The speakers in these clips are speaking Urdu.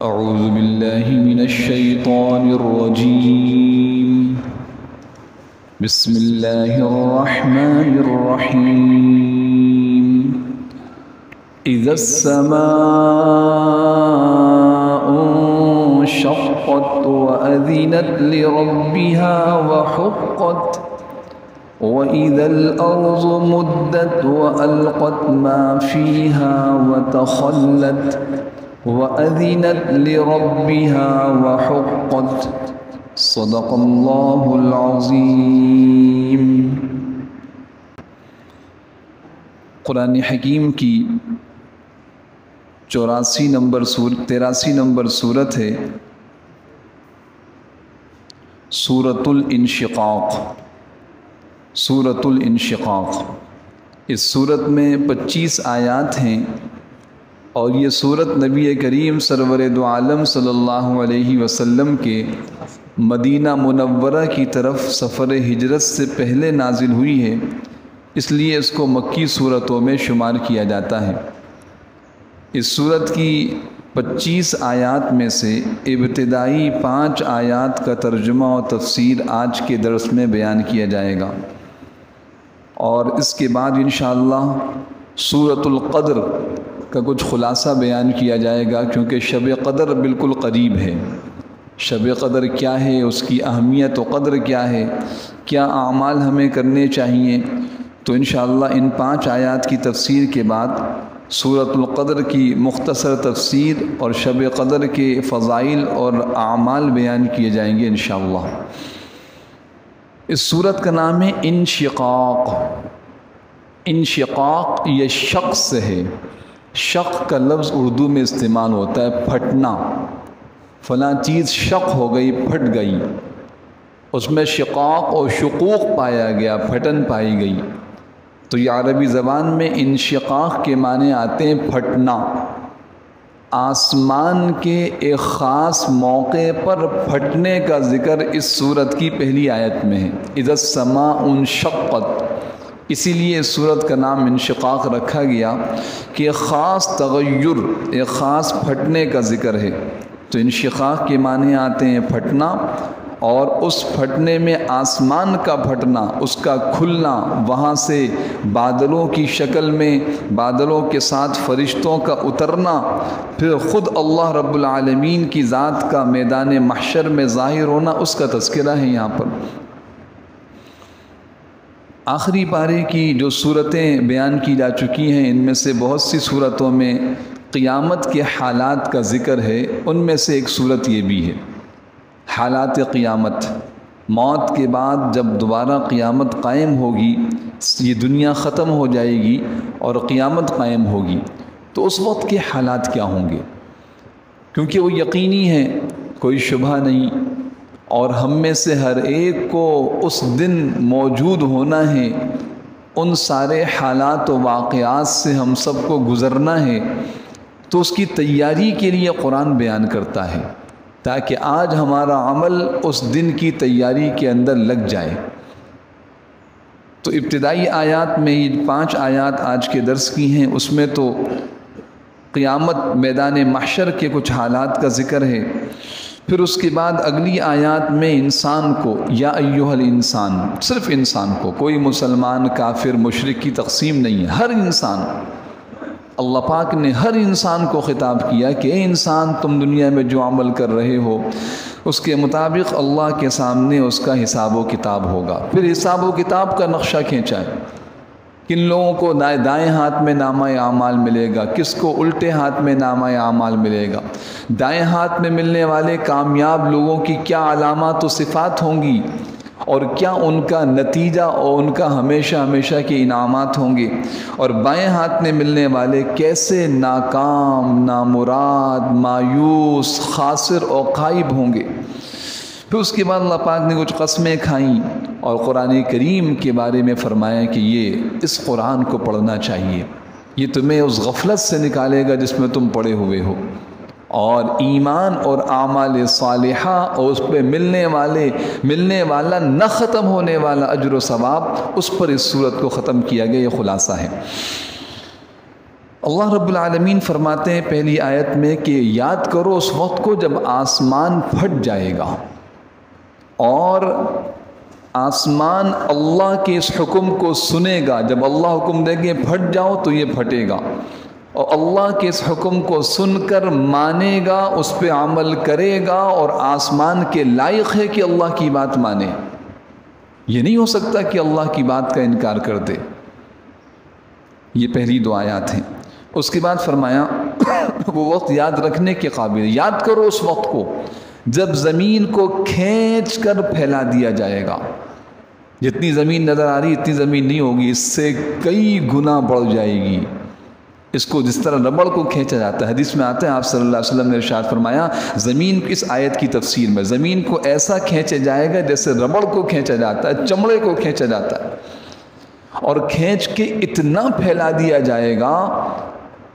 أعوذ بالله من الشيطان الرجيم. بسم الله الرحمن الرحيم. إذا السماء انشقت وأذنت لربها وحقت وإذا الأرض مدت وألقت ما فيها وتخلت وأذنت لربها وحقت. صدق اللہ العظیم. قرآن حکیم کی 83 نمبر سورت ہے سورۃ الانشقاق. سورۃ الانشقاق، اس سورت میں 25 آیات ہیں، اور یہ سورت نبی کریم سرور دو عالم صلی اللہ علیہ وسلم کے مدینہ منورہ کی طرف سفر ہجرت سے پہلے نازل ہوئی ہے، اس لیے اس کو مکی سورتوں میں شمار کیا جاتا ہے. اس سورت کی 25 آیات میں سے ابتدائی 5 آیات کا ترجمہ و تفسیر آج کے درس میں بیان کیا جائے گا، اور اس کے بعد انشاءاللہ سورۃ القدر کا کچھ خلاصہ بیان کیا جائے گا، کیونکہ شب قدر بالکل قریب ہے. شب قدر کیا ہے، اس کی اہمیت و قدر کیا ہے، کیا اعمال ہمیں کرنے چاہیے، تو انشاءاللہ ان 5 آیات کی تفسیر کے بعد سورۃ القدر کی مختصر تفسیر اور شب قدر کے فضائل اور اعمال بیان کیے جائیں گے انشاءاللہ. اس سورت کا نام ہے انشقاق. انشقاق یہ شق سے ہے. شق کا لفظ اردو میں استعمال ہوتا ہے پھٹنا. فلاں چیز شق ہو گئی، پھٹ گئی، اس میں شقاق اور شقوق پایا گیا، پھٹن پائی گئی. تو یہ عربی زبان میں انشقاق کے معنی آتے ہیں پھٹنا. آسمان کے ایک خاص موقع پر پھٹنے کا ذکر اس سورت کی پہلی آیت میں ہے. اذا السماء انشقت، اسی لیے اس سورت کا نام انشقاق رکھا گیا کہ ایک خاص تغیر، ایک خاص پھٹنے کا ذکر ہے. تو انشقاق کے معنی آتے ہیں پھٹنا، اور اس پھٹنے میں آسمان کا پھٹنا، اس کا کھلنا، وہاں سے بادلوں کی شکل میں بادلوں کے ساتھ فرشتوں کا اترنا، پھر خود اللہ رب العالمین کی ذات کا میدان محشر میں ظاہر ہونا، اس کا تذکرہ ہے یہاں پر. آخری پارے کی جو صورتیں بیان کی جا چکی ہیں، ان میں سے بہت سی صورتوں میں قیامت کے حالات کا ذکر ہے. ان میں سے ایک صورت یہ بھی ہے، حالات قیامت. موت کے بعد جب دوبارہ قیامت قائم ہوگی، یہ دنیا ختم ہو جائے گی اور قیامت قائم ہوگی، تو اس وقت کے حالات کیا ہوں گے، کیونکہ وہ یقینی ہے، کوئی شبہ نہیں، اور ہم میں سے ہر ایک کو اس دن موجود ہونا ہے. ان سارے حالات و واقعات سے ہم سب کو گزرنا ہے. تو اس کی تیاری کے لیے قرآن بیان کرتا ہے، تاکہ آج ہمارا عمل اس دن کی تیاری کے اندر لگ جائے. تو ابتدائی آیات میں یہ 5 آیات آج کے درس کی ہیں، اس میں تو قیامت، میدان محشر کے کچھ حالات کا ذکر ہے. پھر اس کے بعد اگلی آیات میں انسان کو، یا ایھا الانسان، صرف انسان کو، کوئی مسلمان، کافر، مشرک کی تقسیم نہیں ہے، ہر انسان. اللہ پاک نے ہر انسان کو خطاب کیا کہ اے انسان، تم دنیا میں جو عمل کر رہے ہو اس کے مطابق اللہ کے سامنے اس کا حساب و کتاب ہوگا. پھر حساب و کتاب کا نقشہ کھینچا ہے، کن لوگوں کو دائیں ہاتھ میں نامہ اعمال ملے گا، کس کو الٹے ہاتھ میں نامہ اعمال ملے گا. دائیں ہاتھ میں ملنے والے کامیاب لوگوں کی کیا علامات و صفات ہوں گی، اور کیا ان کا نتیجہ اور ان کا ہمیشہ ہمیشہ کے انعامات ہوں گے. اور بائیں ہاتھ میں ملنے والے کیسے ناکام، نامراد، مایوس، خاسر اور خائب ہوں گے. پھر اس کے بعد اللہ پاک نے کچھ قسمیں کھائیں اور قرآن کریم کے بارے میں فرمایا کہ یہ اس قرآن کو پڑھنا چاہیے، یہ تمہیں اس غفلت سے نکالے گا جس میں تم پڑے ہوئے ہو، اور ایمان اور اعمال صالحہ اور اس پہ ملنے والا نہ ختم ہونے والا اجر و ثواب، اس پر اس صورت کو ختم کیا گیا. یہ خلاصہ ہے. اللہ رب العالمین فرماتے ہیں پہلی آیت میں کہ یاد کرو اس وقت کو جب آسمان پھٹ جائے گا، اور آسمان اللہ کے اس حکم کو سنے گا۔ جب اللہ حکم دے گے پھٹ جاؤ تو یہ پھٹے گا، اور اللہ کے اس حکم کو سن کر مانے گا، اس پہ عمل کرے گا، اور آسمان کے لائق ہے کہ اللہ کی بات مانے۔ یہ نہیں ہو سکتا کہ اللہ کی بات کا انکار کر دے۔ یہ پہلی دو آیات ہیں۔ اس کے بعد فرمایا وہ وقت یاد رکھنے کے قابل، یاد کرو اس وقت کو جب زمین کو کھینچ کر پھیلا دیا جائے گا۔ جتنی زمین نظر آ رہی اتنی زمین نہیں ہوگی، اس سے کئی گنا بڑھ جائے گی۔ اس کو جس طرح ربڑ کو کھینچا جاتا ہے، حدیث میں آتا ہے آپ صلی اللہ علیہ وسلم نے ارشاد فرمایا زمین اس آیت کی تفسیر میں، زمین کو ایسا کھینچا جائے گا جیسے ربڑ کو کھینچا جاتا ہے، چمڑے کو کھینچا جاتا ہے، اور کھینچ کے اتنا پھیلا دیا جائے گا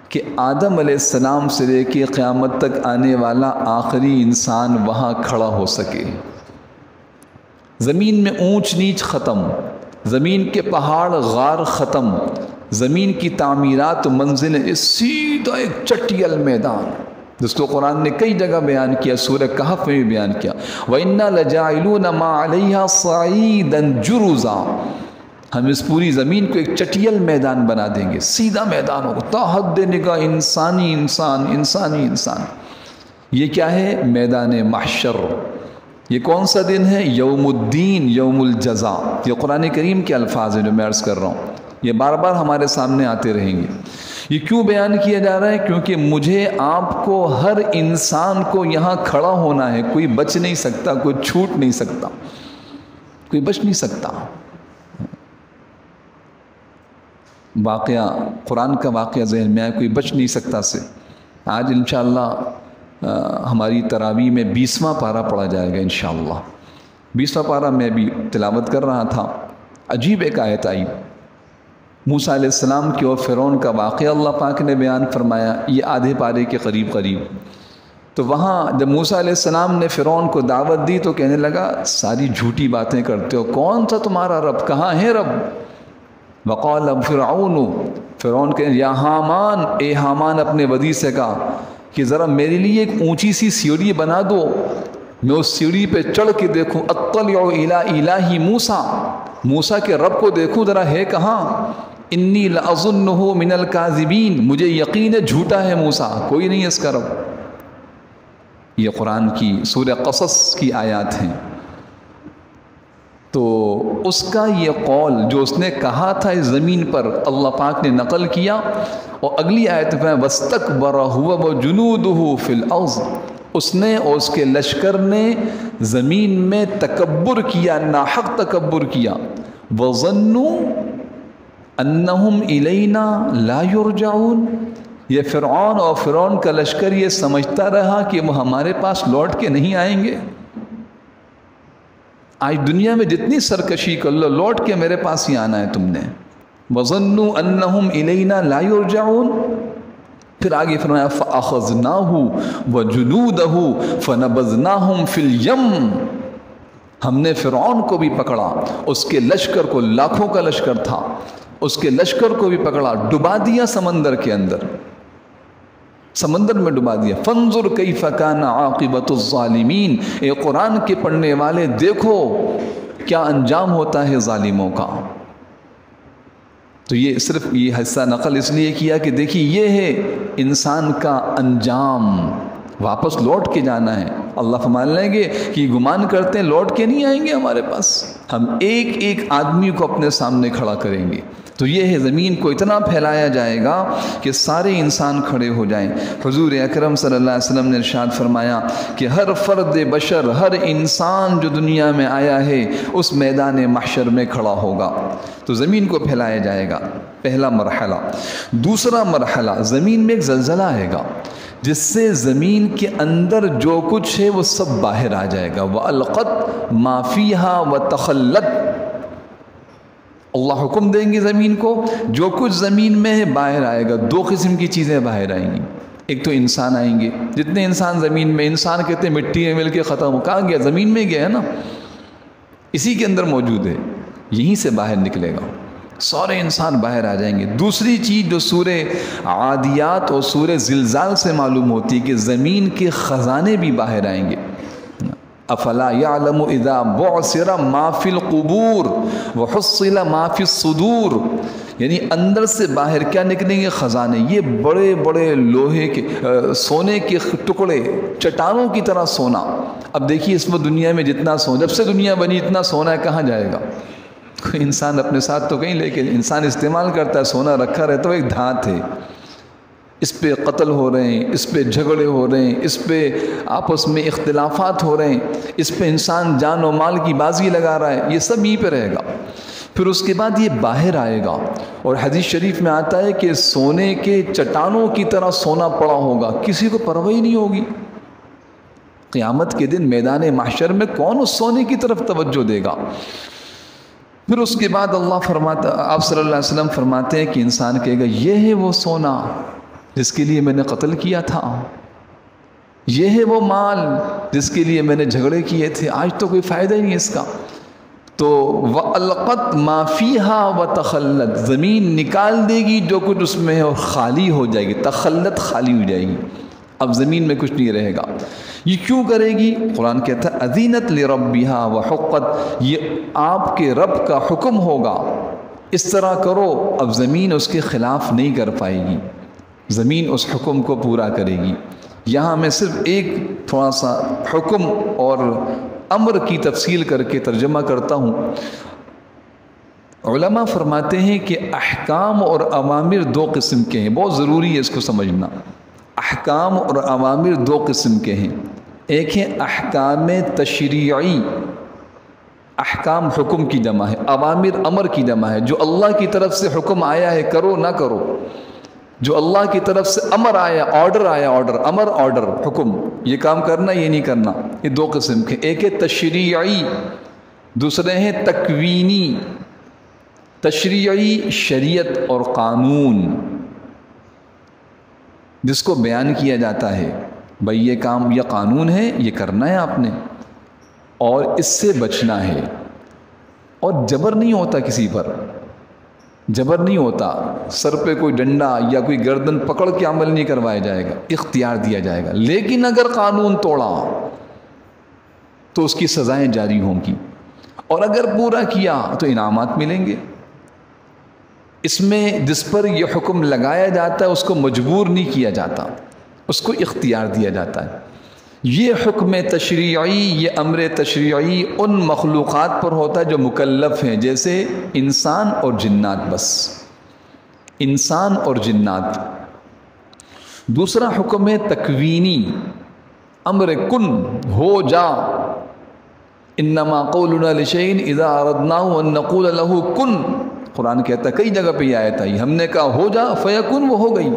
کہ آدم علیہ السلام سے لے کے قیامت تک آنے والا آخری انسان وہاں کھڑا ہو سکے۔ زمین میں اونچ نیچ ختم، زمین کے پہاڑ غار ختم، زمین کی تعمیرات و منزلیں، سیدھا ایک چٹیل میدان جس کو قرآن نے کئی جگہ بیان کیا، سورہ کہف میں بھی بیان کیا، وَإِنَّا لَجَاعِلُونَ مَا عَلَيْهَا صَعِيدًا جُرُزًا۔ ہم اس پوری زمین کو ایک چٹیل میدان بنا دیں گے، سیدھا میدان ہوگا، تا حد نگاہ انسانی انسان انسانی انسان۔ یہ کیا ہے؟ میدان محشر۔ یہ کون سا دن ہے؟ یوم الدین، یوم الجزا۔ یہ قرآن کریم کے الفاظ ہیں جو میں عرض کر رہا ہوں، یہ بار بار ہمارے سامنے آتے رہیں گے۔ یہ کیوں بیان کیا جا رہا ہے؟ کیونکہ مجھے آپ کو، ہر انسان کو یہاں کھڑا ہونا ہے، کوئی بچ نہیں سکتا، کوئی چھوٹ نہیں سکتا، کوئی بچ نہیں سکتا۔ واقعہ، قرآن کا واقعہ ذہن میں آئے، کوئی بچ نہیں سکتا سے۔ آج انشاءاللہ ہماری تراویح میں 20واں پارہ پڑھا جائے گا انشاءاللہ۔ 20واں پارہ میں بھی تلاوت کر رہا تھا، عجیب ایک آیت آئی، موسیٰ علیہ السلام کی اور فرعون کا واقعہ اللہ پاک نے بیان فرمایا، یہ آدھے پارے کے قریب قریب۔ تو وہاں جب موسیٰ علیہ السلام نے فرعون کو دعوت دی تو کہنے لگا ساری جھوٹی باتیں کرتے ہو، کون سا تمہارا رب، کہاں ہے رب؟ وقال فرعون، فرعون کہ یا حامان، اے حامان اپنے وزیر سے کہا کہ ذرا میرے لیے ایک اونچی سی سیڑھی بنا دو، میں اس سیڑھی پہ چڑھ کے دیکھوں، اطلع الی الہ موسیٰ، موسیٰ کے رب کو دیکھوں ذرا ہے کہاں، انی لأظنہ من الکاذبین، مجھے یقین ہے جھوٹا ہے موسیٰ، کوئی نہیں ہے اس کا رب۔ یہ قرآن کی سورہ قصص کی آیات ہیں۔ تو اس کا یہ قول جو اس نے کہا تھا اس زمین پر، اللہ پاک نے نقل کیا، اور اگلی آیت میں وَاسْتَكْبَرَ هُوَ وَجُنُودُهُ فِي الْأَرْضِ، اس نے اور اس کے لشکر نے زمین میں تکبر کیا، ناحق تکبر کیا، وَظَنُّوا أَنَّهُمْ إِلَيْنَا لَا يُرْجَعُونَ، یہ فرعون اور فرعون کا لشکر یہ سمجھتا رہا کہ وہ ہمارے پاس لوٹ کے نہیں آئیں گے۔ آج دنیا میں جتنی سرکشی کر لو، لوٹ کے میرے پاس ہی آنا ہے تم نے۔ وَظَنُّوا أَنَّهُمْ إِلَيْنَا لَا يُرْجَعُونَ، پھر آگے فرمایا فَأَخَذْنَاهُ وَجُنُودَهُ فَنَبَذْنَاهُمْ فِي الْيَمِّ، ہم نے فرعون کو بھی پکڑا، اس کے لشکر کو، لاکھوں کا لشکر تھا، اس کے لشکر کو بھی پکڑا، ڈبا دیا سمندر کے اندر، سمندر میں ڈبا دیا۔ فانظر کیف کان عاقبۃ الظالمین، اے قرآن کے پڑھنے والے دیکھو کیا انجام ہوتا ہے ظالموں کا۔ تو یہ صرف یہ حصہ نقل اس لیے کیا کہ دیکھیے یہ ہے انسان کا انجام، واپس لوٹ کے جانا ہے۔ اللہ فرمان لیں گے کہ گمان کرتے ہیں لوٹ کے نہیں آئیں گے ہمارے پاس، ہم ایک ایک آدمی کو اپنے سامنے کھڑا کریں گے۔ تو یہ ہے زمین کو اتنا پھیلایا جائے گا کہ سارے انسان کھڑے ہو جائیں۔ حضور اکرم صلی اللہ علیہ وسلم نے ارشاد فرمایا کہ ہر فرد بشر، ہر انسان جو دنیا میں آیا ہے اس میدان محشر میں کھڑا ہوگا۔ تو زمین کو پھیلایا جائے گا، پہلا مرحلہ۔ دوسرا مرحلہ، زمین میں ایک زلزلہ آئے گا جس سے زمین کے اندر جو کچھ ہے وہ سب باہر آ جائے گا۔ وَأَلْقَتْ مَا فِيهَا وَتَخَلَّتْ، اللہ حکم دیں گے زمین کو، جو کچھ زمین میں ہے باہر آئے گا۔ دو قسم کی چیزیں باہر آئیں گی، ایک تو انسان آئیں گے، جتنے انسان زمین میں، انسان کہتے ہیں مٹی میں مل کے ختم ہو، کہاں گیا؟ زمین میں گیا ہے نا، اسی کے اندر موجود ہے، یہیں سے باہر نکلے گا۔ سارے انسان باہر آ جائیں گے۔ دوسری چیز جو سورہ عادیات اور سورہ زلزال سے معلوم ہوتی ہے کہ زمین کے خزانے بھی باہر آئیں گے۔ افلا یعلم اذا بعثر ما فی القبور وحصل ما فی الصدور، یعنی اندر سے باہر کیا نکلیں گے؟ خزانے، یہ بڑے بڑے لوہے کے سونے کے ٹکڑے، چٹانوں کی طرح سونا۔ اب دیکھیے اس میں دنیا میں جتنا سونا، جب سے دنیا بنی اتنا سونا ہے، کہاں جائے گا؟ کوئی انسان اپنے ساتھ تو کہیں لے کے انسان استعمال کرتا ہے، سونا رکھا رہتا ہے، ایک دھات ہے، اس پہ قتل ہو رہے ہیں، اس پہ جھگڑے ہو رہے ہیں، اس پہ آپس میں اختلافات ہو رہے ہیں، اس پہ انسان جان و مال کی بازی لگا رہا ہے، یہ سب یہیں پہ رہے گا۔ پھر اس کے بعد یہ باہر آئے گا، اور حدیث شریف میں آتا ہے کہ سونے کے چٹانوں کی طرح سونا پڑا ہوگا، کسی کو پرواہ ہی نہیں ہوگی۔ قیامت کے دن میدان محشر میں کون اس سونے کی طرف توجہ دے گا؟ پھر اس کے بعد اللہ فرماتا، آپ صلی اللہ علیہ وسلم فرماتے ہیں کہ انسان کہے گا یہ ہے وہ سونا جس کے لیے میں نے قتل کیا تھا، یہ ہے وہ مال جس کے لیے میں نے جھگڑے کیے تھے، آج تو کوئی فائدہ ہی نہیں اس کا۔ تو وَأَلْقَتْ مَا فِيهَا وَتَخَلَّتْ، زمین نکال دے گی جو کچھ اس میں ہے اور خالی ہو جائے گی، تخلت خالی ہو جائے گی، اب زمین میں کچھ نہیں رہے گا۔ یہ کیوں کرے گی؟ قرآن کہتا ہے اذینت لربها وحقت، یہ آپ کے رب کا حکم ہوگا، اس طرح کرو، اب زمین اس کے خلاف نہیں کر پائے گی، زمین اس حکم کو پورا کرے گی۔ یہاں میں صرف ایک تھوڑا سا حکم اور امر کی تفصیل کر کے ترجمہ کرتا ہوں۔ علماء فرماتے ہیں کہ احکام اور اوامر دو قسم کے ہیں، بہت ضروری ہے اس کو سمجھنا۔ احکام اور اوامر دو قسم کے ہیں، ایک ہے احکام تشریعی، احکام حکم کی جمع ہے، اوامر امر کی جمع ہے، جو اللہ کی طرف سے حکم آیا ہے کرو نہ کرو، جو اللہ کی طرف سے امر آیا، آرڈر آیا، آرڈر، امر آرڈر، حکم، یہ کام کرنا یہ نہیں کرنا، یہ دو قسم کے، ایک ہے تشریعی، دوسرے ہیں تکوینی۔ تشریعی شریعت اور قانون جس کو بیان کیا جاتا ہے، بھئی یہ کام، یہ قانون ہے، یہ کرنا ہے آپ نے، اور اس سے بچنا ہے، اور جبر نہیں ہوتا کسی پر، جبر نہیں ہوتا، سر پہ کوئی ڈنڈا یا کوئی گردن پکڑ کے عمل نہیں کروایا جائے گا، اختیار دیا جائے گا۔ لیکن اگر قانون توڑا تو اس کی سزائیں جاری ہوں گی، اور اگر پورا کیا تو انعامات ملیں گے۔ اس میں جس پر یہ حکم لگایا جاتا ہے اس کو مجبور نہیں کیا جاتا، اس کو اختیار دیا جاتا ہے۔ یہ حکم تشریعی، یہ امر تشریعی ان مخلوقات پر ہوتا ہے جو مکلف ہیں، جیسے انسان اور جنات، بس انسان اور جنات۔ دوسرا حکم ہے تکوینی، امر کن، ہو جا، انما قولنا لشیء اذا اردناه ان نقول له کن، قرآن کہتا ہے، کئی جگہ پہ یہ آیت آئی، ہم نے کہا ہو جا فیکن، وہ ہو گئی۔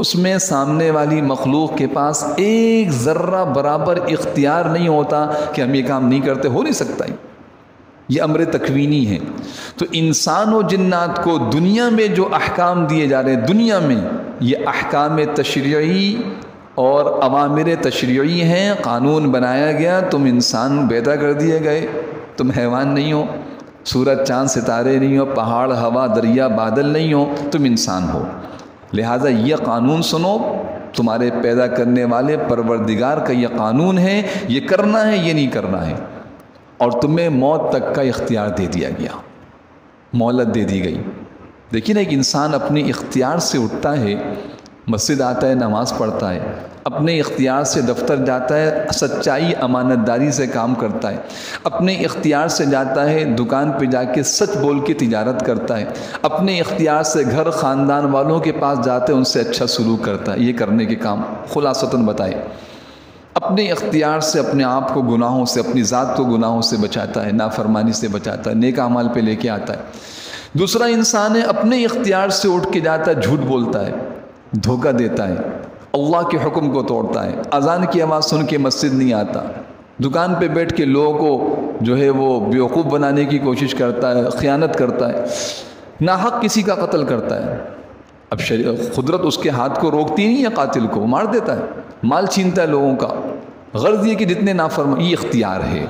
اس میں سامنے والی مخلوق کے پاس ایک ذرہ برابر اختیار نہیں ہوتا کہ ہم یہ کام نہیں کرتے، ہو نہیں سکتا، یہ امر تکوینی ہے۔ تو انسان و جنات کو دنیا میں جو احکام دیے جا رہے ہیں، دنیا میں یہ احکام تشریعی اور اوامر تشریعی ہیں، قانون بنایا گیا، تم انسان پیدا کر دیے گئے، تم حیوان نہیں ہو، سورج چاند ستارے نہیں ہو، پہاڑ ہوا دریا بادل نہیں ہو، تم انسان ہو، لہٰذا یہ قانون سنو، تمہارے پیدا کرنے والے پروردگار کا یہ قانون ہے، یہ کرنا ہے، یہ نہیں کرنا ہے، اور تمہیں موت تک کا اختیار دے دیا گیا، مہلت دے دی گئی۔ دیکھیے نا، ایک انسان اپنے اختیار سے اٹھتا ہے، مسجد آتا ہے، نماز پڑھتا ہے، اپنے اختیار سے دفتر جاتا ہے، سچائی امانت داری سے کام کرتا ہے، اپنے اختیار سے جاتا ہے دکان پہ جا کے سچ بول کے تجارت کرتا ہے، اپنے اختیار سے گھر خاندان والوں کے پاس جاتے ہیں، ان سے اچھا سلوک کرتا ہے، یہ کرنے کے کام خلاصتاً بتائے۔ اپنے اختیار سے اپنے آپ کو گناہوں سے، اپنی ذات کو گناہوں سے بچاتا ہے، نافرمانی سے بچاتا ہے، نیک اعمال پہ لے کے آتا ہے۔ دوسرا انسان ہے، اپنے اختیار سے اٹھ کے جاتا ہے، جھوٹ بولتا ہے، دھوکہ دیتا ہے، اللہ کے حکم کو توڑتا ہے، اذان کی آواز سن کے مسجد نہیں آتا، دکان پہ بیٹھ کے لوگوں کو جو ہے وہ بیوقوف بنانے کی کوشش کرتا ہے، خیانت کرتا ہے، ناحق کسی کا قتل کرتا ہے۔ اب قدرت اس کے ہاتھ کو روکتی نہیں ہے، قاتل کو مار دیتا ہے، مال چھینتا ہے لوگوں کا، غرض یہ کہ جتنے نافرمان، یہ اختیار ہے،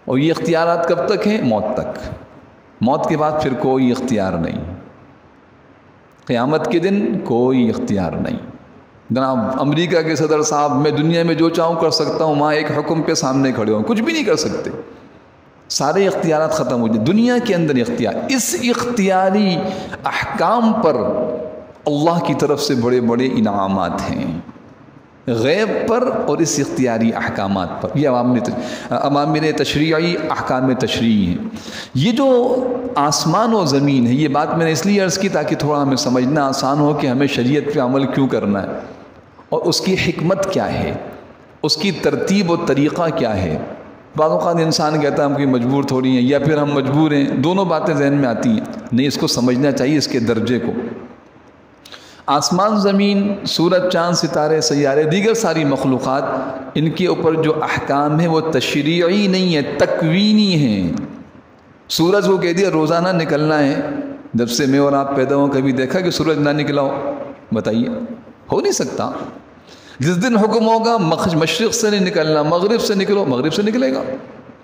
اور یہ اختیارات کب تک ہیں؟ موت تک۔ موت کے بعد پھر کوئی اختیار نہیں، قیامت کے دن کوئی اختیار نہیں۔ جناب امریکہ کے صدر صاحب میں دنیا میں جو چاہوں کر سکتا ہوں، وہاں ایک حکم پہ سامنے کھڑے ہوں کچھ بھی نہیں کر سکتے، سارے اختیارات ختم ہو جائے۔ دنیا کے اندر اختیار، اس اختیاری احکام پر اللہ کی طرف سے بڑے بڑے انعامات ہیں، غیب پر اور اس اختیاری احکامات پر۔ یہ عوامر تشریعی، احکام تشریعی ہیں۔ یہ جو آسمان و زمین ہے، یہ بات میں نے اس لیے عرض کی تاکہ تھوڑا ہمیں سمجھنا آسان ہو کہ ہمیں شریعت پہ عمل کیوں کرنا ہے اور اس کی حکمت کیا ہے، اس کی ترتیب و طریقہ کیا ہے۔ بعض اوقات انسان کہتا ہے ہم کوئی مجبور تھوڑی ہیں، یا پھر ہم مجبور ہیں، دونوں باتیں ذہن میں آتی ہیں۔ نہیں، اس کو سمجھنا چاہیے، اس کے درجے کو۔ آسمان زمین، سورج چاند ستارے سیارے، دیگر ساری مخلوقات، ان کے اوپر جو احکام ہیں وہ تشریعی نہیں ہے، تکوینی ہیں۔ سورج کو کہہ دیا روزانہ نکلنا ہے، جب سے میں اور آپ پیدا ہوں کبھی دیکھا کہ سورج نہ نکلا ہو؟ بتائیے، ہو نہیں سکتا۔ جس دن حکم ہوگا مشرق سے نہیں نکلنا، مغرب سے نکلو، مغرب سے نکلے گا،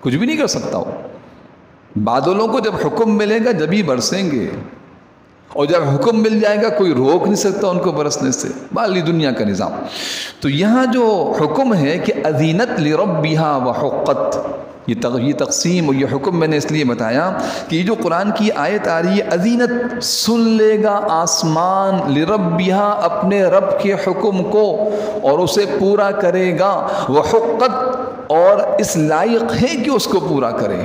کچھ بھی نہیں کر سکتا ہو۔ بادلوں کو جب حکم ملے گا جب ہی برسیں گے، اور جب حکم مل جائے گا کوئی روک نہیں سکتا ان کو برسنے سے۔ بالی دنیا کا نظام۔ تو یہاں جو حکم ہے کہ اذینت لربھا وحقت، یہ تقسیم اور یہ حکم میں نے اس لیے بتایا کہ یہ جو قرآن کی آیت آ رہی ہے، اذینت سن لے گا آسمان لربھا، اپنے رب کے حکم کو، اور اسے پورا کرے گا، وحقت، اور اس لائق ہے کہ اس کو پورا کرے۔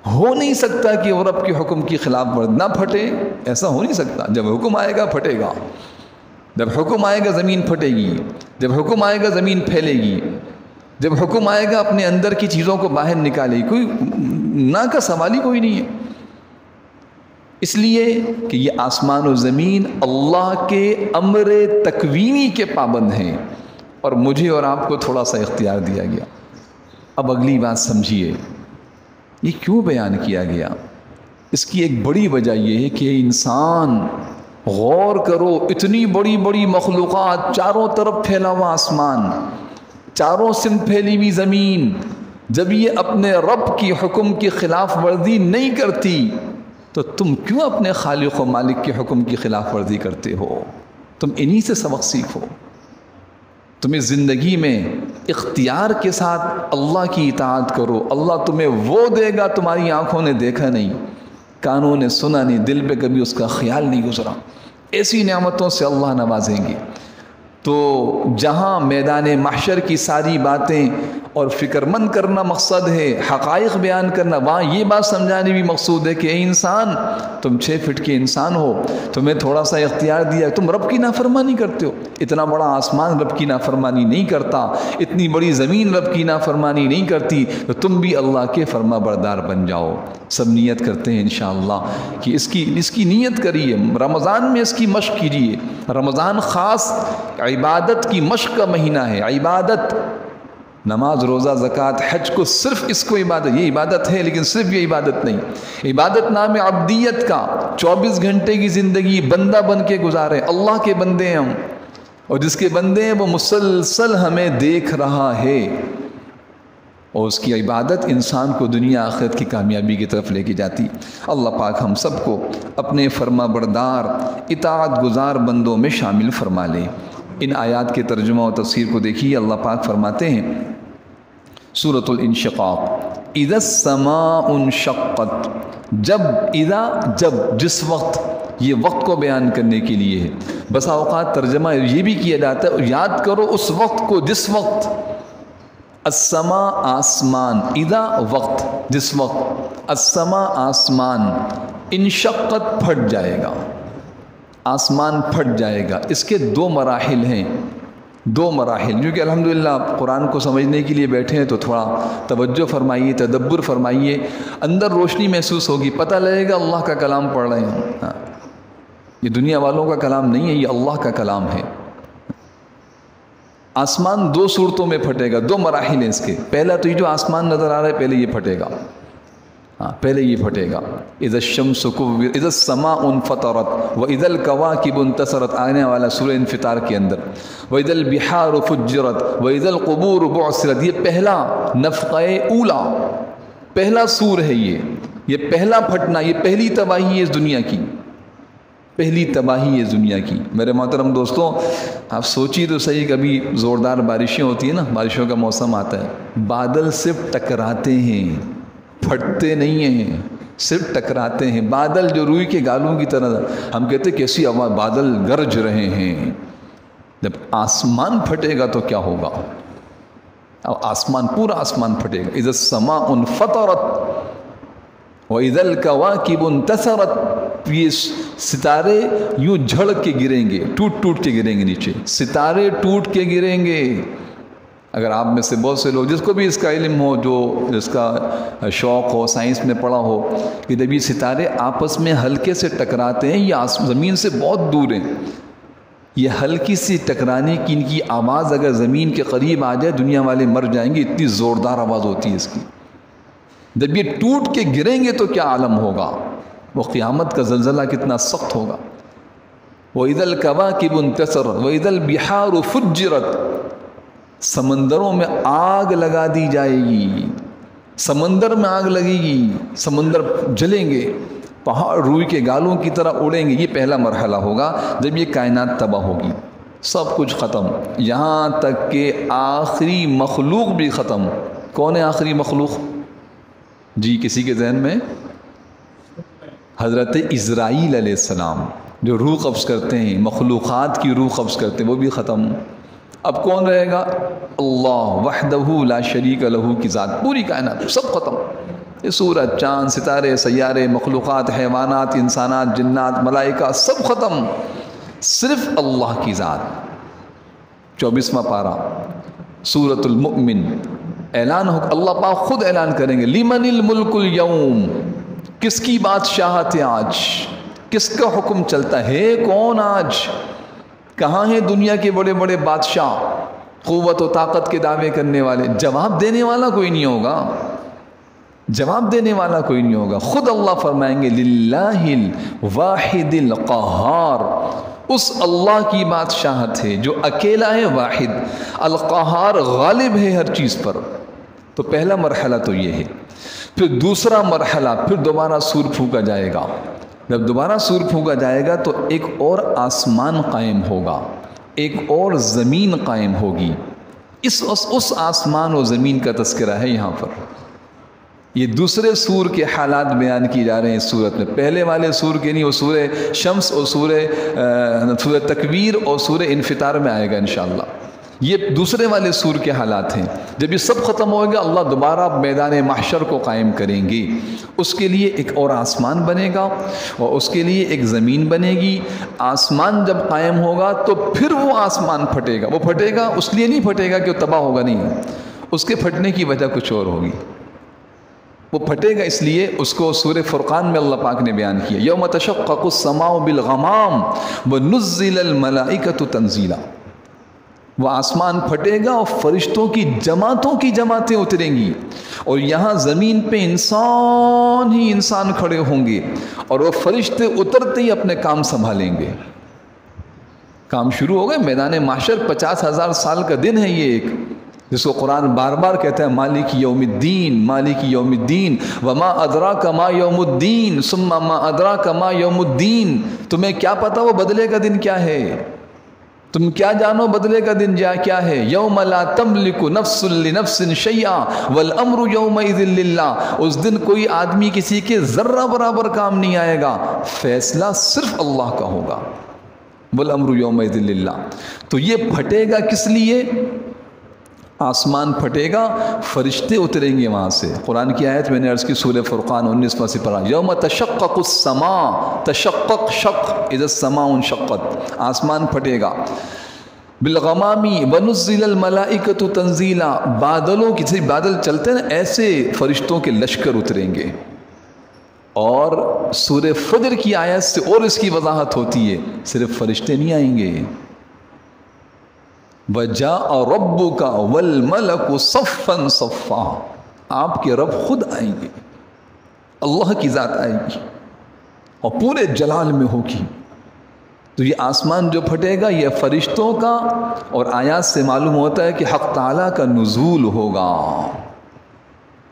ہو نہیں سکتا کہ وہ رب کے حکم کی خلاف ورزی نہ پھٹے، ایسا ہو نہیں سکتا۔ جب حکم آئے گا پھٹے گا، جب حکم آئے گا زمین پھٹے گی، جب حکم آئے گا زمین پھیلے گی، جب حکم آئے گا اپنے اندر کی چیزوں کو باہر نکالے گی، کوئی نہ کا سوال ہی کوئی نہیں ہے۔ اس لیے کہ یہ آسمان و زمین اللہ کے امر تکوینی کے پابند ہیں، اور مجھے اور آپ کو تھوڑا سا اختیار دیا گیا۔ اب اگلی بات سمجھیے، یہ کیوں بیان کیا گیا؟ اس کی ایک بڑی وجہ یہ ہے کہ انسان غور کرو، اتنی بڑی بڑی مخلوقات، چاروں طرف پھیلا ہوا آسمان، چاروں سمت پھیلی ہوئی زمین، جب یہ اپنے رب کی حکم کی خلاف ورزی نہیں کرتی تو تم کیوں اپنے خالق و مالک کے حکم کی خلاف ورزی کرتے ہو؟ تم انہی سے سبق سیکھو۔ تمہیں زندگی میں اختیار کے ساتھ اللہ کی اطاعت کرو، اللہ تمہیں وہ دے گا تمہاری آنکھوں نے دیکھا نہیں، کانوں نے سنا نہیں، دل پہ کبھی اس کا خیال نہیں گزرا۔ ایسی نعمتوں سے اللہ نوازیں گے۔ تو جہاں میدان محشر کی ساری باتیں اور فکر مند کرنا مقصد ہے، حقائق بیان کرنا، وہاں یہ بات سمجھانے بھی مقصود ہے کہ اے انسان، تم 6 فٹ کے انسان ہو، تمہیں تھوڑا سا اختیار دیا، تم رب کی نافرمانی کرتے ہو۔ اتنا بڑا آسمان رب کی نافرمانی نہیں کرتا، اتنی بڑی زمین رب کی نافرمانی نہیں کرتی، تو تم بھی اللہ کے فرما بردار بن جاؤ۔ سب نیت کرتے ہیں انشاءاللہ کہ اس کی نیت کریے، رمضان میں اس کی مشق کیجیے۔ رمضان خاص عبادت کی مشق کا مہینہ ہے، عبادت، نماز، روزہ، زکوٰۃ، حج کو صرف اس کو عبادت، یہ عبادت ہے لیکن صرف یہ عبادت نہیں۔ عبادت نام عبدیت کا، 24 گھنٹے کی زندگی بندہ بن کے گزارے، اللہ کے بندے ہیں ہم، اور جس کے بندے ہیں وہ مسلسل ہمیں دیکھ رہا ہے، اور اس کی عبادت انسان کو دنیا آخرت کی کامیابی کی طرف لے کے جاتی۔ اللہ پاک ہم سب کو اپنے فرما بردار اطاعت گزار بندوں میں شامل فرما لے۔ ان آیات کے ترجمہ و تفسیر کو دیکھیے، اللہ پاک فرماتے ہیں سورۃ الانشقاق، اذا السماء انشقت، جب جس وقت، یہ وقت کو بیان کرنے کے لیے ہے۔ بسا اوقات ترجمہ یہ بھی کیا جاتا ہے یاد کرو اس وقت کو جس وقت، السماء آسمان، اذا وقت جس وقت، السماء آسمان، انشقت پھٹ جائے گا، آسمان پھٹ جائے گا۔ اس کے 2 مراحل ہیں، 2 مراحل، جو کہ الحمدللہ آپ قرآن کو سمجھنے کے لیے بیٹھے ہیں تو تھوڑا توجہ فرمائیے، تدبر فرمائیے، اندر روشنی محسوس ہوگی، پتہ لگے گا اللہ کا کلام پڑھ رہے ہیں۔ یہ دنیا والوں کا کلام نہیں ہے، یہ اللہ کا کلام ہے۔ آسمان 2 صورتوں میں پھٹے گا، 2 مراحل ہیں اس کے۔ پہلا تو یہ جو آسمان نظر آ رہا ہے، پہلے یہ پھٹے گا، پہلے یہ پھٹے گا۔ اذا الشمس كورت، اذا السماء انفطرت، واذا الكواكب انتثرت، آنے والا سورہ انفطار کے اندر، واذا البحار فجرت، واذا القبور بعثرت، یہ پہلا نفخہ اولا، پہلا سور ہے یہ پہلا پھٹنا، یہ پہلی تباہی ہے اس دنیا کی، پہلی تباہی ہے اس دنیا کی۔ میرے محترم دوستوں، آپ سوچیے تو صحیح، کبھی زوردار بارشیں ہوتی ہیں نا، بارشوں کا موسم آتا ہے، بادل صرف ٹکراتے ہیں، پھٹتے نہیں ہیں، صرف ٹکراتے ہیں۔ بادل جو روئی کے گالوں کی طرح، ہم کہتے ہیں کیسی آواز، بادل گرج رہے ہیں۔ جب آسمان پھٹے گا تو کیا ہوگا؟ اب آسمان، پورا آسمان پھٹے گا۔ اذا السماء انفطرت وَإِذَا الْكَوَاكِبُ انتثرت، یہ ستارے یوں جھڑ کے گریں گے، ٹوٹ کے گریں گے نیچے، ستارے ٹوٹ کے گریں گے۔ اگر آپ میں سے بہت سے لوگ، جس کو بھی اس کا علم ہو، جو جس کا شوق ہو، سائنس میں پڑھا ہو، کہ جب یہ ستارے آپس میں ہلکے سے ٹکراتے ہیں، یہ زمین سے بہت دور ہیں، یہ ہلکی سی ٹکرانے کی ان کی آواز اگر زمین کے قریب آ جائے، دنیا والے مر جائیں گے، اتنی زوردار آواز ہوتی ہے اس کی۔ جب یہ ٹوٹ کے گریں گے تو کیا عالم ہوگا، وہ قیامت کا زلزلہ کتنا سخت ہوگا۔ وَإِذَا الْكَوَاكِبُ انتثرت وَإِذَا الْبِحَارُ فُجِّرَتْ، سمندروں میں آگ لگا دی جائے گی، سمندر میں آگ لگے گی، سمندر جلیں گے، پہاڑ روئی کے گالوں کی طرح اڑیں گے۔ یہ پہلا مرحلہ ہوگا جب یہ کائنات تباہ ہوگی، سب کچھ ختم، یہاں تک کہ آخری مخلوق بھی ختم۔ کون ہے آخری مخلوق؟ جی کسی کے ذہن میں؟ حضرت اسرائیل علیہ السلام، جو روح قبض کرتے ہیں، مخلوقات کی روح قبض کرتے ہیں، وہ بھی ختم۔ اب کون رہے گا؟ اللہ وحدہ لا شریک لہ کی ذات، پوری کائنات سب ختم۔ یہ سورج، چاند، ستارے، سیارے، مخلوقات، حیوانات، انسانات، جنات، ملائکہ، سب ختم، صرف اللہ کی ذات۔ 24واں پارہ سورۃ المؤمن، اعلان ہو، اللہ پاک خود اعلان کریں گے، لمن الملک اليوم، کس کی بادشاہت ہے آج، کس کا حکم چلتا ہے، کون آج، کہاں ہیں دنیا کے بڑے بڑے بادشاہ، قوت و طاقت کے دعوے کرنے والے؟ جواب دینے والا کوئی نہیں ہوگا، جواب دینے والا کوئی نہیں ہوگا۔ خود اللہ فرمائیں گے للہ الواحد القہار، اس اللہ کی بادشاہت ہے جو اکیلا ہے، واحد، القہار، غالب ہے ہر چیز پر۔ تو پہلا مرحلہ تو یہ ہے۔ پھر دوسرا مرحلہ، پھر دوبارہ سور پھونکا جائے گا۔ جب دوبارہ سور پھونکا جائے گا تو ایک اور آسمان قائم ہوگا، ایک اور زمین قائم ہوگی۔ اس آسمان و زمین کا تذکرہ ہے یہاں پر۔ یہ دوسرے سور کے حالات بیان کی جا رہے ہیں اس صورت میں، پہلے والے سور کے نہیں، وہ سورہ شمس اور سورہ تکویر اور سورہ انفطار میں آئے گا انشاءاللہ۔ یہ دوسرے والے سور کے حالات ہیں۔ جب یہ سب ختم ہوگا، اللہ دوبارہ میدان محشر کو قائم کریں گے، اس کے لیے ایک اور آسمان بنے گا اور اس کے لیے ایک زمین بنے گی۔ آسمان جب قائم ہوگا تو پھر وہ آسمان پھٹے گا، وہ پھٹے گا اس لیے نہیں پھٹے گا کہ وہ تباہ ہوگا، نہیں، اس کے پھٹنے کی وجہ کچھ اور ہوگی۔ وہ پھٹے گا اس لیے، اس کو سورہ فرقان میں اللہ پاک نے بیان کیا، یوم تشقق السماء بالغمام ونزل الملائکۃ تنزیلا، وہ آسمان پھٹے گا اور فرشتوں کی جماعتیں اتریں گی، اور یہاں زمین پہ انسان ہی انسان کھڑے ہوں گے، اور وہ فرشتے اترتے ہی اپنے کام سنبھالیں گے۔ کام شروع ہو گئے، میدان محشر 50,000 سال کا دن ہے یہ ایک، جس کو قرآن بار بار کہتا ہے مالک یوم الدین، مالک یوم الدین، وما ادراک ما یوم الدین ثم ما ادراک ما یوم الدین، تمہیں کیا پتا وہ بدلے کا دن کیا ہے، تم کیا جانو بدلے کا دن کیا ہے، یوم لا تملک نفس لنفس شیئا والامر یومئذ للہ، اس دن کوئی آدمی کسی کے ذرہ برابر کام نہیں آئے گا، فیصلہ صرف اللہ کا ہوگا، والامر یومئذ للہ۔ تو یہ پھٹے گا کس لیے؟ آسمان پھٹے گا، فرشتے اتریں گے وہاں سے۔ قرآن کی آیت میں نے عرض کی، سورہ فرقان 19واں سپارہ، یوم تشقق السماء، تشقق شق، اذا السماء انشقت، آسمان پھٹے گا، بالغمامی ونزل الملائکۃ تنزیلا، بادلوں کی، جیسے بادل چلتے ہیں ایسے فرشتوں کے لشکر اتریں گے۔ اور سورہ فجر کی آیت سے اور اس کی وضاحت ہوتی ہے، صرف فرشتے نہیں آئیں گے، وَجَاءَ رَبُّكَ وَالْمَلَكُ صَفًّا صَفًّا، آپ کے رب خود آئیں گے، اللہ کی ذات آئے گی اور پورے جلال میں ہوگی۔ تو یہ آسمان جو پھٹے گا یہ فرشتوں کا، اور آیات سے معلوم ہوتا ہے کہ حق تعالیٰ کا نزول ہوگا،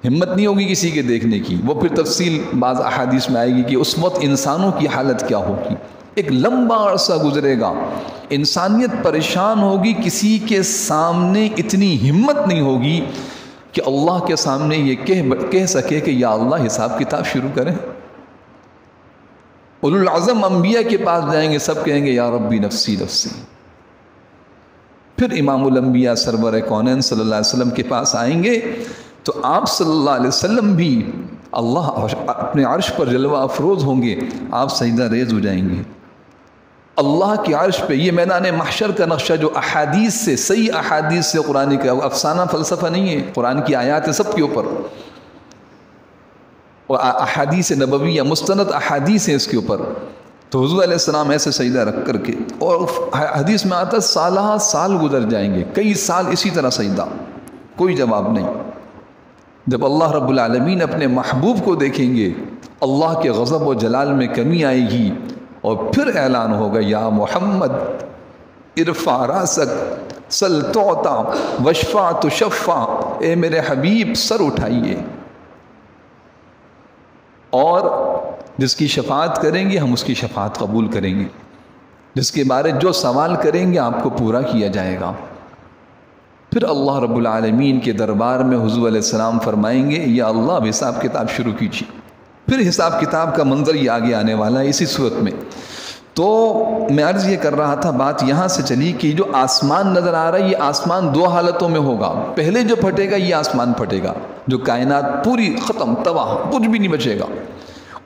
ہمت نہیں ہوگی کسی کے دیکھنے کی. وہ پھر تفصیل بعض احادیث میں آئے گی کہ اس وقت انسانوں کی حالت کیا ہوگی. ایک لمبا عرصہ گزرے گا، انسانیت پریشان ہوگی، کسی کے سامنے اتنی ہمت نہیں ہوگی کہ اللہ کے سامنے یہ کہہ سکے کہ یا اللہ حساب کتاب شروع کریں. اولو العزم انبیاء کے پاس جائیں گے، سب کہیں گے یا ربی نفسی نفسی. پھر امام الانبیاء سرور کونین صلی اللہ علیہ وسلم کے پاس آئیں گے تو آپ صلی اللہ علیہ وسلم بھی اللہ اپنے عرش پر جلوہ افروز ہوں گے، آپ سجدہ ریز ہو جائیں گے اللہ کی عرش پہ. یہ میدان محشر کا نقشہ جو احادیث سے، صحیح احادیث سے، قرآن کا افسانہ فلسفہ نہیں ہے، قرآن کی آیات ہیں سب کے اوپر، اور احادیث نبویہ مستند احادیث ہیں اس کے اوپر. تو حضور علیہ السلام ایسے سجدہ رکھ کر کے، اور حدیث میں آتا ہے سالہ سال گزر جائیں گے، کئی سال اسی طرح سجدہ، کوئی جواب نہیں. جب اللہ رب العالمین اپنے محبوب کو دیکھیں گے، اللہ کے غضب و جلال میں کمی آئے گی، اور پھر اعلان ہوگا یا محمد ارفع راسک سل تعطا واشفع تشفع. اے میرے حبیب سر اٹھائیے، اور جس کی شفاعت کریں گے ہم اس کی شفاعت قبول کریں گے، جس کے بارے جو سوال کریں گے آپ کو پورا کیا جائے گا. پھر اللہ رب العالمین کے دربار میں حضور علیہ السلام فرمائیں گے یا اللہ اب حساب کتاب شروع کیجیے. پھر حساب کتاب کا منظر یہ آگے آنے والا ہے اسی صورت میں. تو میں عرض یہ کر رہا تھا، بات یہاں سے چلی کہ جو آسمان نظر آ رہا ہے یہ آسمان دو حالتوں میں ہوگا. پہلے جو پھٹے گا یہ آسمان پھٹے گا، جو کائنات پوری ختم تباہ، کچھ بھی نہیں بچے گا.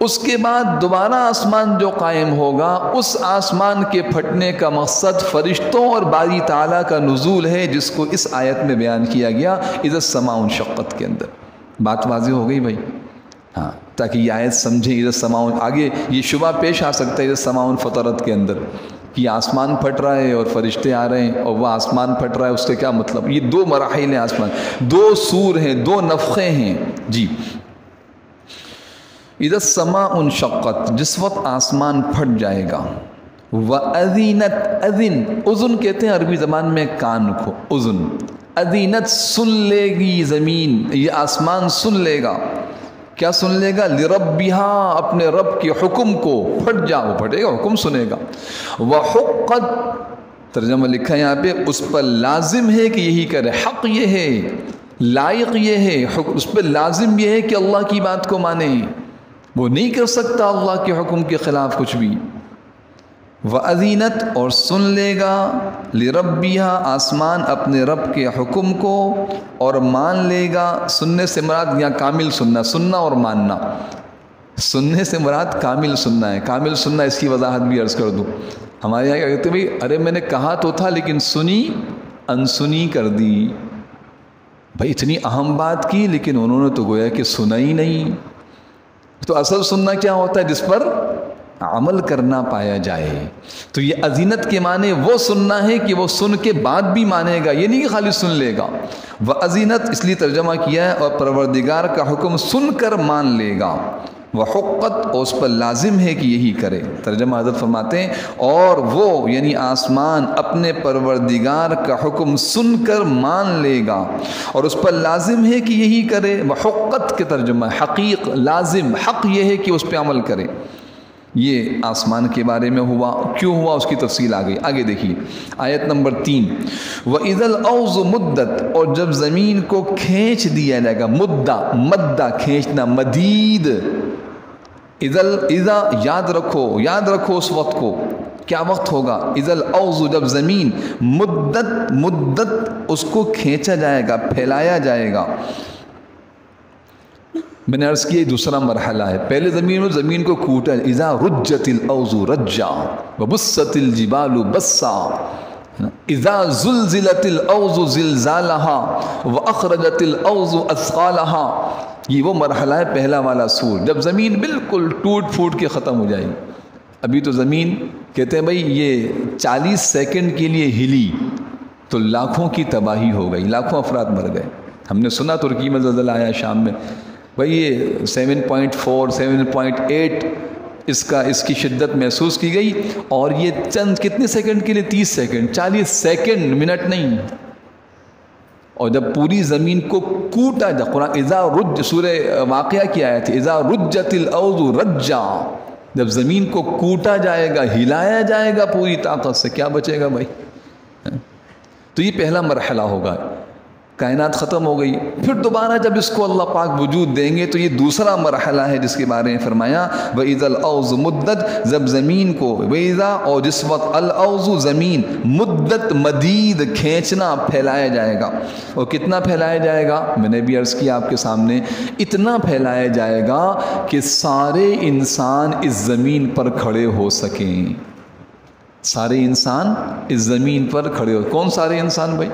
اس کے بعد دوبارہ آسمان جو قائم ہوگا، اس آسمان کے پھٹنے کا مقصد فرشتوں اور باری تعالیٰ کا نزول ہے، جس کو اس آیت میں بیان کیا گیا اذا السماء انشقت کے اندر. بات واضح ہو گئی بھائی؟ ہاں، تاکہ یہ آیت سمجھیں. اذا السماء، آگے یہ شبہ پیش آ سکتا ہے اذا السماء انفطرت کے اندر کہ آسمان پھٹ رہا ہے اور فرشتے آ رہے ہیں، اور وہ آسمان پھٹ رہا ہے، اس سے کیا مطلب؟ یہ دو مراحل ہیں، آسمان دو سور ہیں، دو نفخے ہیں. جی، اذا السماء انشقت، جس وقت آسمان پھٹ جائے گا. وَأَذِنَتْ، اذن کہتے ہیں عربی زبان میں کان کو، اذن. اذنت سن لے گی زمین، یہ آسمان سن لے گا. کیا سن لے گا؟ لربہا، اپنے رب کے حکم کو. پھٹ جا، وہ پھٹے گا، حکم سنے گا. وحقت، ترجمہ لکھا ہے یہاں پہ، اس پر لازم ہے کہ یہی کرے. حق یہ ہے، لائق یہ ہے، اس پہ لازم یہ ہے کہ اللہ کی بات کو مانے. وہ نہیں کر سکتا اللہ کے حکم کے خلاف کچھ بھی. وَأَذِنَتْ، اور سن لے گا. لِرَبِّهَا، آسمان اپنے رب کے حکم کو اور مان لے گا. سننے سے مراد یہاں کامل سننا، سننا اور ماننا. سننے سے مراد کامل سننا ہے. کامل سننا اس کی وضاحت بھی عرض کر دوں. ہمارے یہاں کیا کہتے ہیں؟ ارے میں نے کہا تو تھا لیکن سنی انسنی کر دی. بھائی اتنی اہم بات کی لیکن انہوں نے تو گویا کہ سنا ہی نہیں. تو اصل سننا کیا ہوتا ہے؟ جس پر عمل کرنا پایا جائے. تو یہ اذینت کے معنی وہ سننا ہے کہ وہ سن کے بعد بھی مانے گا، یہ نہیں کہ خالی سن لے گا. وَأَذِنَتْ اس لیے ترجمہ کیا ہے، اور پروردگار کا حکم سن کر مان لے گا. وحقت، اور اس پر لازم ہے کہ یہی کرے. ترجمہ حضرت فرماتے ہیں اور وہ یعنی آسمان اپنے پروردگار کا حکم سن کر مان لے گا اور اس پر لازم ہے کہ یہی کرے. وحقت کے ترجمہ حقیق، لازم، حق یہ ہے کہ اس پہ عمل کرے. یہ آسمان کے بارے میں ہوا. کیوں ہوا اس کی تفصیل آ گئی. آگے دیکھیے آیت نمبر 3. وَإِذَا الْأَرْضُ مُدَّتْ، اور جب زمین کو کھینچ دیا جائے گا. مدہ کھینچنا، مدید. اذا یاد رکھو اس وقت کو. کیا وقت ہوگا؟ اذا الارض، جب زمین مدت اس کو کھینچا جائے گا، پھیلایا جائے گا. میں نے عرض کیا دوسرا مرحلہ ہے. پہلے زمین کو کوٹا. اذا رجت الارض رجا وبست الجبال بسا. اذا زلزلت الارض زلزالها واخرجت الارض اثقالها. یہ وہ مرحلہ ہے پہلا والا سور، جب زمین بالکل ٹوٹ پھوٹ کے ختم ہو جائے گی. ابھی تو زمین کہتے ہیں بھائی یہ 40 سیکنڈ کے لیے ہلی تو لاکھوں کی تباہی ہو گئی، لاکھوں افراد مر گئے. ہم نے سنا ترکی میں زلزلہ آیا شام میں، بھائی یہ 7.4 7.8 اس کی شدت محسوس کی گئی، اور یہ چند کتنے سیکنڈ کے لیے؟ 30 سیکنڈ، 40 سیکنڈ، منٹ نہیں. اور جب پوری زمین کو کوٹا جا، قرآن اذا رج، سورہ واقعہ کی آیت ہے، اذا رجت الارض رجا، جب زمین کو کوٹا جائے گا، ہلایا جائے گا پوری طاقت سے، کیا بچے گا بھائی؟ تو یہ پہلا مرحلہ ہوگا، کائنات ختم ہو گئی، پھر دوبارہ جب اس کو اللہ پاک وجود دیں گے تو یہ دوسرا مرحلہ ہے جس کے بارے میں فرمایا وَإِذَا الْأَرْضُ مُدَّتْ، جب زمین کو، وَإِذَا، اور جس وقت الْأَرْضُ زمین، مدت مدید، کھینچنا، پھیلایا جائے گا، اور کتنا پھیلایا جائے گا؟ میں نے بھی عرض کیا آپ کے سامنے، اتنا پھیلایا جائے گا کہ سارے انسان اس زمین پر کھڑے ہو سکیں، سارے انسان اس زمین پر کھڑے ہو۔ کون سارے انسان بھائی؟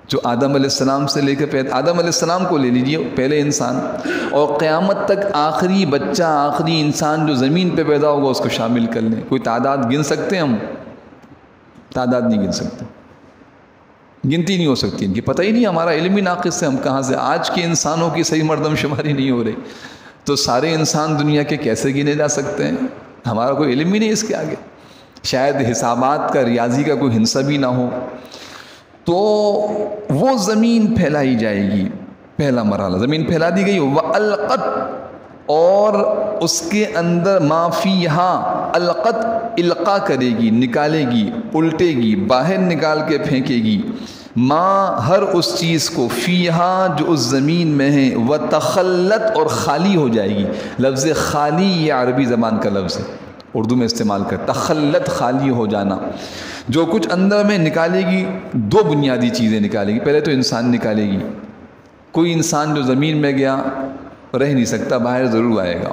جو آدم علیہ السلام سے لے کر آدم علیہ السلام کو لے لیجئے، پہلے انسان، اور قیامت تک آخری بچہ، آخری انسان جو زمین پہ پیدا ہوگا اس کو شامل کر لیں۔ کوئی تعداد گن سکتے ہیں ہم؟ تعداد نہیں گن سکتے، گنتی نہیں ہو سکتی، ان کی پتہ ہی نہیں، ہمارا علم ہی ناقص ہے، ہم کہاں سے آج کے انسانوں کی صحیح مردم شماری نہیں ہو رہی، تو سارے انسان دنیا کے کیسے گنے جا سکتے ہیں؟ ہمارا کوئی علم ہی نہیں اس کے آگے، شاید حسابات کا، ریاضی کا کوئی ہنسا بھی نہ ہو۔ تو وہ زمین پھیلائی جائے گی، پہلا مرحلہ، زمین پھیلا دی گئی، وَأَلْقَتْ، اور اس کے اندر مَا فِيهَا، القت، القا کرے گی، نکالے گی، الٹے گی، باہر نکال کے پھینکے گی، ماں، ہر اس چیز کو، فیہا، جو اس زمین میں ہے، وَتَخَلَّتْ، اور خالی ہو جائے گی۔ لفظ خالی یہ عربی زبان کا لفظ ہے، اردو میں استعمال کر، تخلت، خالی ہو جانا، جو کچھ اندر میں نکالے گی۔ دو بنیادی چیزیں نکالے گی، پہلے تو انسان نکالے گی، کوئی انسان جو زمین میں گیا رہ نہیں سکتا، باہر ضرور آئے گا،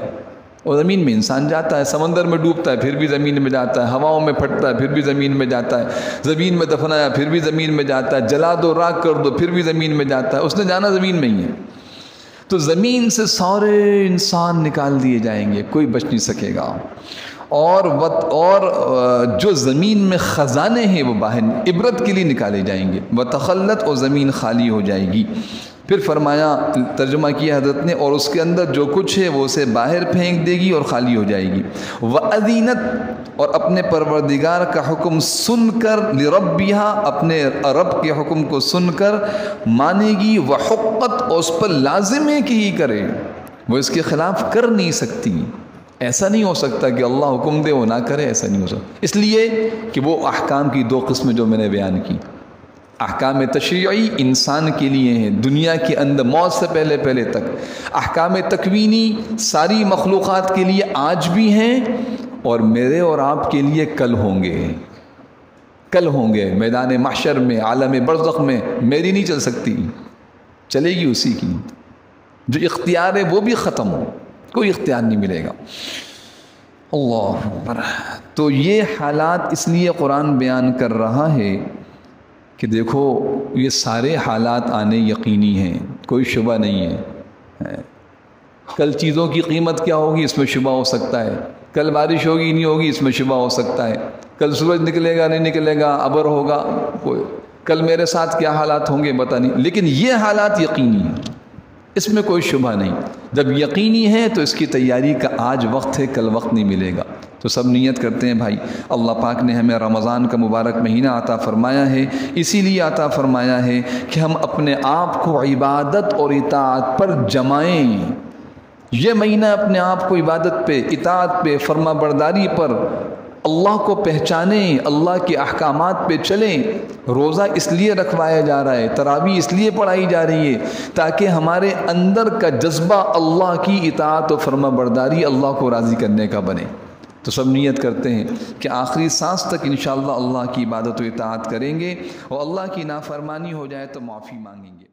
اور زمین میں انسان جاتا ہے، سمندر میں ڈوبتا ہے پھر بھی زمین میں جاتا ہے، ہواؤں میں پھٹتا ہے پھر بھی زمین میں جاتا ہے، زمین میں دفنایا پھر بھی زمین میں جاتا ہے، جلا دو، راکھ کر دو پھر بھی زمین میں جاتا ہے، اس نے جانا زمین میں ہی ہے۔ تو زمین سے سارے انسان نکال دیے جائیں گے، کوئی بچ نہیں سکے گا، اور جو زمین میں خزانے ہیں وہ باہر عبرت کے لیے نکالے جائیں گے، وَتَخَلَّتْ، اور زمین خالی ہو جائے گی۔ پھر فرمایا، ترجمہ کیا حضرت نے، اور اس کے اندر جو کچھ ہے وہ اسے باہر پھینک دے گی اور خالی ہو جائے گی۔ وَأَذِنَتْ، اور اپنے پروردگار کا حکم سن کر، لِرَبِّهَا، اپنے رب کے حکم کو سن کر مانے گی، وَحُقَّتْ، اور اس پر لازم ہے کہ ہی کرے، وہ اس کے خلاف کر نہیں سکتی۔ ایسا نہیں ہو سکتا کہ اللہ حکم دے وہ نہ کرے، ایسا نہیں ہو سکتا، اس لیے کہ وہ احکام کی دو قسمیں جو میں نے بیان کی، احکام تشریعی انسان کے لیے ہیں دنیا کے اندر موت سے پہلے تک، احکام تکوینی ساری مخلوقات کے لیے آج بھی ہیں، اور میرے اور آپ کے لیے کل ہوں گے میدان محشر میں، عالم برزخ میں۔ میری نہیں چل سکتی، چلے گی اسی کی، جو اختیار ہے وہ بھی ختم ہو، کوئی اختیار نہیں ملے گا۔ اللہ اکبر۔ تو یہ حالات اس لیے قرآن بیان کر رہا ہے کہ دیکھو یہ سارے حالات آنے یقینی ہیں، کوئی شبہ نہیں ہے۔ کل چیزوں کی قیمت کیا ہوگی اس میں شبہ ہو سکتا ہے، کل بارش ہوگی نہیں ہوگی اس میں شبہ ہو سکتا ہے، کل سورج نکلے گا نہیں نکلے گا، ابر ہوگا، کل میرے ساتھ کیا حالات ہوں گے پتہ نہیں، لیکن یہ حالات یقینی ہیں، اس میں کوئی شبہ نہیں۔ جب یقینی ہے تو اس کی تیاری کا آج وقت ہے، کل وقت نہیں ملے گا۔ تو سب نیت کرتے ہیں بھائی، اللہ پاک نے ہمیں رمضان کا مبارک مہینہ عطا فرمایا ہے، اسی لیے عطا فرمایا ہے کہ ہم اپنے آپ کو عبادت اور اطاعت پر جمائیں۔ یہ مہینہ اپنے آپ کو عبادت پہ، اطاعت پہ، فرما برداری پر، اللہ کو پہچانیں، اللہ کے احکامات پہ چلیں۔ روزہ اس لیے رکھوایا جا رہا ہے، تراویح اس لیے پڑھائی جا رہی ہے تاکہ ہمارے اندر کا جذبہ اللہ کی اطاعت و فرما برداری، اللہ کو راضی کرنے کا بنے۔ تو سب نیت کرتے ہیں کہ آخری سانس تک انشاءاللہ اللہ کی عبادت و اطاعت کریں گے، اور اللہ کی نافرمانی ہو جائے تو معافی مانگیں گے۔